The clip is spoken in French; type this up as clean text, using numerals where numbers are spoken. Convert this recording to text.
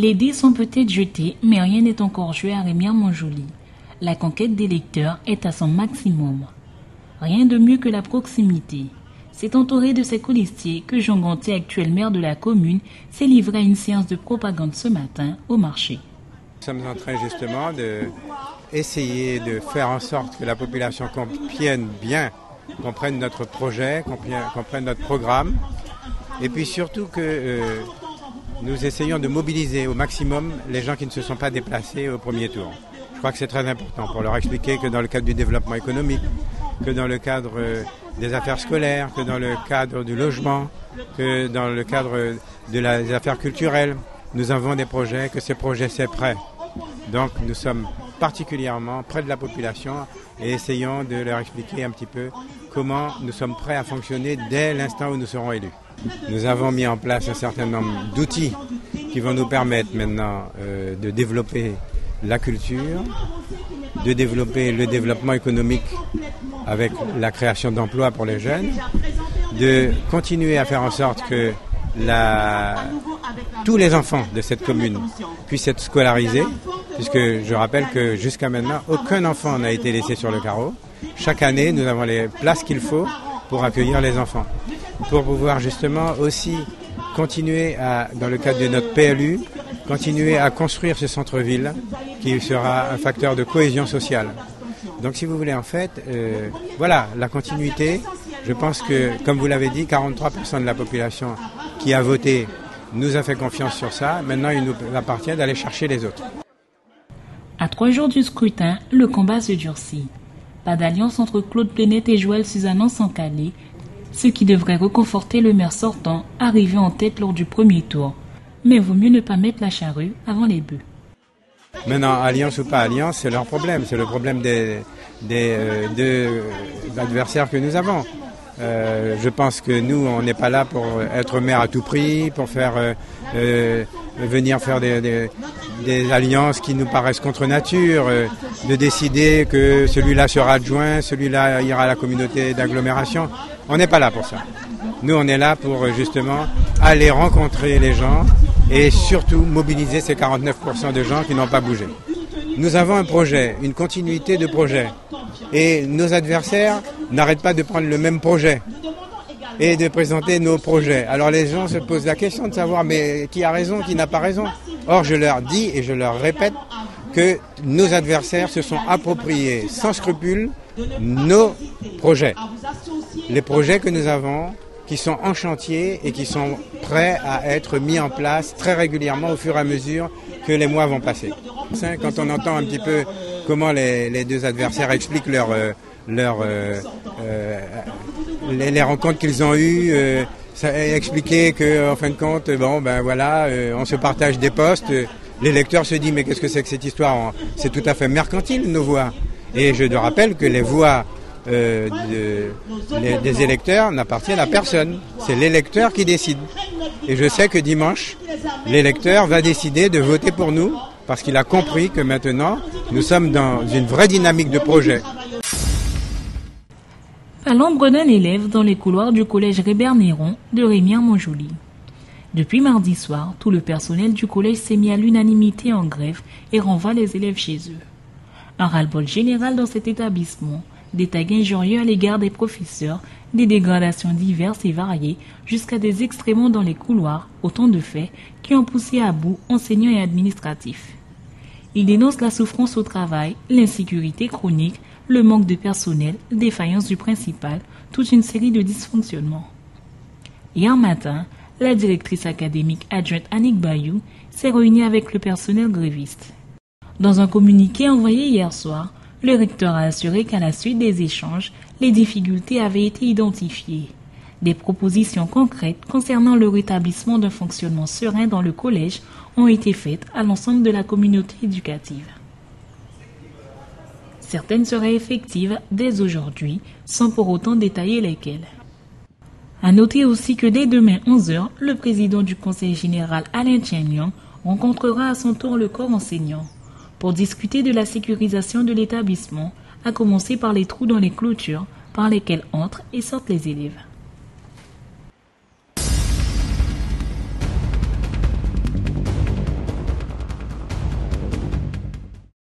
Les dés sont peut-être jetés, mais rien n'est encore joué à Remire-Montjoly. La conquête des lecteurs est à son maximum. Rien de mieux que la proximité. C'est entouré de ses colistiers que Jean Gontier, actuel maire de la commune, s'est livré à une séance de propagande ce matin au marché. Nous sommes en train justement d'essayer de faire en sorte que la population comprenne bien, comprenne notre projet, comprenne notre programme, et puis surtout que nous essayons de mobiliser au maximum les gens qui ne se sont pas déplacés au premier tour. Je crois que c'est très important pour leur expliquer que dans le cadre du développement économique, que dans le cadre des affaires scolaires, que dans le cadre du logement, que dans le cadre des affaires culturelles, nous avons des projets, que ces projets c'est prêt. Donc nous sommes particulièrement près de la population et essayons de leur expliquer un petit peu comment nous sommes prêts à fonctionner dès l'instant où nous serons élus. Nous avons mis en place un certain nombre d'outils qui vont nous permettre maintenant de développer la culture, de développer le développement économique avec la création d'emplois pour les jeunes, de continuer à faire en sorte que tous les enfants de cette commune puissent être scolarisés, puisque je rappelle que jusqu'à maintenant, aucun enfant n'a été laissé sur le carreau. Chaque année, nous avons les places qu'il faut pour accueillir les enfants. Pour pouvoir justement aussi continuer dans le cadre de notre PLU, continuer à construire ce centre-ville qui sera un facteur de cohésion sociale. Donc si vous voulez en fait, voilà, la continuité, je pense que comme vous l'avez dit, 43% de la population qui a voté nous a fait confiance sur ça. Maintenant, il nous appartient d'aller chercher les autres. À 3 jours du scrutin, le combat se durcit. Pas d'alliance entre Claude Plenet et Joël Suzanne sans Calais, ce qui devrait réconforter le maire sortant, arrivé en tête lors du premier tour. Mais vaut mieux ne pas mettre la charrue avant les bœufs. Maintenant, alliance ou pas alliance, c'est leur problème. C'est le problème des deux adversaires que nous avons. Je pense que nous, on n'est pas là pour être maire à tout prix, pour venir faire des alliances qui nous paraissent contre nature, de décider que celui-là sera adjoint, celui-là ira à la communauté d'agglomération. On n'est pas là pour ça. Nous, on est là pour justement aller rencontrer les gens et surtout mobiliser ces 49% de gens qui n'ont pas bougé. Nous avons un projet, une continuité de projet. Et nos adversaires n'arrêtent pas de prendre le même projet et de présenter nos projets. Alors les gens se posent la question de savoir mais qui a raison, qui n'a pas raison. Or je leur dis et je leur répète que nos adversaires se sont appropriés sans scrupule nos projets. Les projets que nous avons, qui sont en chantier et qui sont prêts à être mis en place très régulièrement au fur et à mesure que les mois vont passer. Quand on entend un petit peu comment les deux adversaires expliquent les rencontres qu'ils ont eues, expliquer qu'en fin de compte, on se partage des postes. L'électeur se dit mais qu'est-ce que c'est que cette histoire? C'est tout à fait mercantile nos voix. Et je te rappelle que les voix des électeurs n'appartiennent à personne. C'est l'électeur qui décide. Et je sais que dimanche, l'électeur va décider de voter pour nous parce qu'il a compris que maintenant, nous sommes dans une vraie dynamique de projet. À l'ombre d'un élève dans les couloirs du collège Rébert-Néron de Remire-Montjoly. Depuis mardi soir, tout le personnel du collège s'est mis à l'unanimité en grève et renvoie les élèves chez eux. Un ras-le-bol général dans cet établissement, des tags injurieux à l'égard des professeurs, des dégradations diverses et variées, jusqu'à des extrémons dans les couloirs, autant de faits qui ont poussé à bout enseignants et administratifs. Ils dénoncent la souffrance au travail, l'insécurité chronique, le manque de personnel, défaillance du principal, toute une série de dysfonctionnements. Hier matin, la directrice académique adjointe Annick Bayou s'est réunie avec le personnel gréviste. Dans un communiqué envoyé hier soir, le recteur a assuré qu'à la suite des échanges, les difficultés avaient été identifiées. Des propositions concrètes concernant le rétablissement d'un fonctionnement serein dans le collège ont été faites à l'ensemble de la communauté éducative. Certaines seraient effectives dès aujourd'hui, sans pour autant détailler lesquelles. À noter aussi que dès demain 11h, le président du conseil général Alain Tienliang rencontrera à son tour le corps enseignant pour discuter de la sécurisation de l'établissement, à commencer par les trous dans les clôtures par lesquels entrent et sortent les élèves.